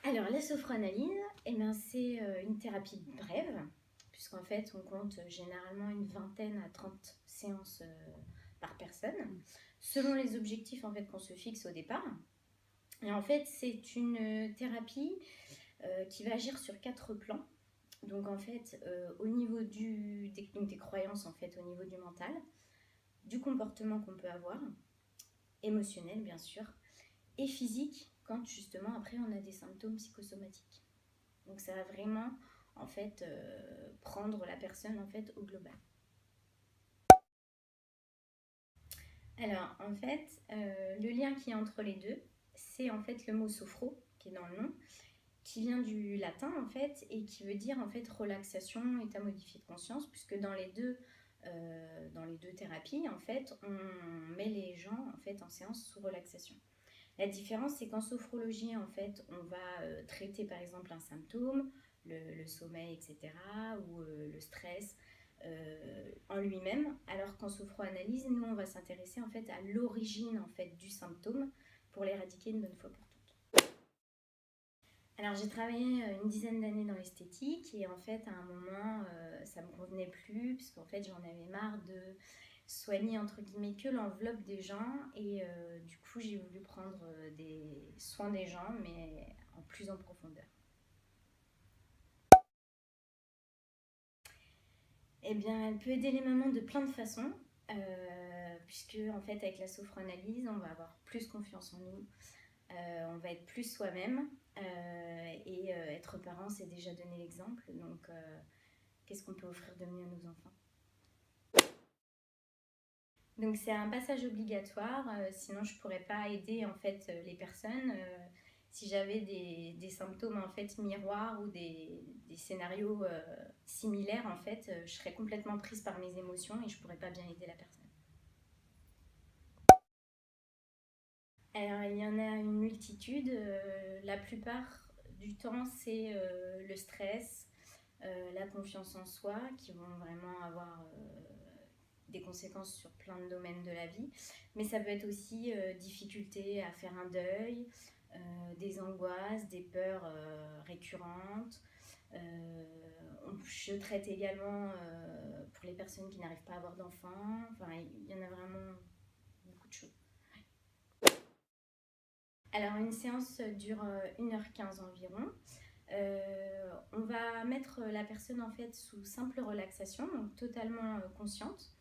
Alors, la sophranalyse, c'est une thérapie brève, puisqu'en fait, on compte généralement une vingtaine à 30 séances par personne, selon les objectifs en fait, qu'on se fixe au départ. Et en fait, c'est une thérapie qui va agir sur 4 plans. Donc, en fait, au niveau des croyances, en fait, au niveau du mental, du comportement qu'on peut avoir, émotionnel, bien sûr, et physique, quand justement, après, on a des symptômes psychosomatiques. Donc ça va vraiment en fait prendre la personne en fait au global. Alors en fait, le lien qui est entre les deux, c'est en fait le mot sophro qui est dans le nom, qui vient du latin en fait et qui veut dire en fait relaxation, état modifié de conscience, puisque dans les deux thérapies en fait, on met les gens en fait en séance sous relaxation. La différence, c'est qu'en sophrologie, en fait, on va traiter par exemple un symptôme, le sommeil, etc., ou le stress en lui-même, alors qu'en sophroanalyse, nous, on va s'intéresser en fait à l'origine en fait du symptôme pour l'éradiquer une bonne fois pour toutes. Alors j'ai travaillé une dizaine d'années dans l'esthétique et en fait à un moment ça me convenait plus puisqu'en fait j'en avais marre de soigner entre guillemets que l'enveloppe des gens et du coup j'ai voulu prendre des soins des gens mais en plus en profondeur. Eh bien elle peut aider les mamans de plein de façons puisque en fait avec la sophroanalyse on va avoir plus confiance en nous, on va être plus soi-même et être parent c'est déjà donner l'exemple donc qu'est-ce qu'on peut offrir de mieux à nos enfants. Donc c'est un passage obligatoire, sinon je ne pourrais pas aider en fait les personnes. Si j'avais des symptômes en fait miroirs ou des scénarios similaires en fait, je serais complètement prise par mes émotions et je ne pourrais pas bien aider la personne. Alors il y en a une multitude, la plupart du temps c'est le stress, la confiance en soi qui vont vraiment avoir des conséquences sur plein de domaines de la vie, mais ça peut être aussi difficulté à faire un deuil, des angoisses, des peurs récurrentes. Je traite également pour les personnes qui n'arrivent pas à avoir d'enfants. Enfin, il y en a vraiment beaucoup de choses. Alors, une séance dure 1h15 environ. On va mettre la personne en fait sous simple relaxation, donc totalement consciente.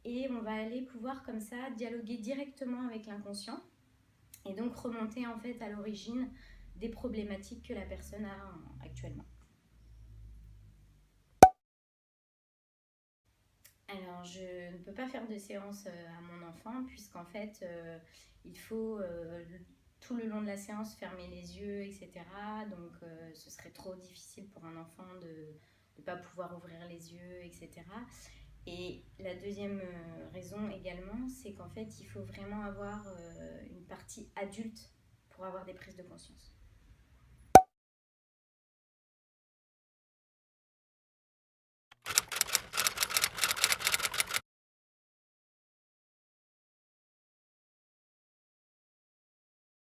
Et on va aller pouvoir comme ça dialoguer directement avec l'inconscient et donc remonter en fait à l'origine des problématiques que la personne a actuellement. Alors je ne peux pas faire de séance à mon enfant puisqu'en fait il faut tout le long de la séance fermer les yeux, etc. Donc ce serait trop difficile pour un enfant de ne pas pouvoir ouvrir les yeux, etc. Et la deuxième raison également, c'est qu'en fait, il faut vraiment avoir une partie adulte pour avoir des prises de conscience.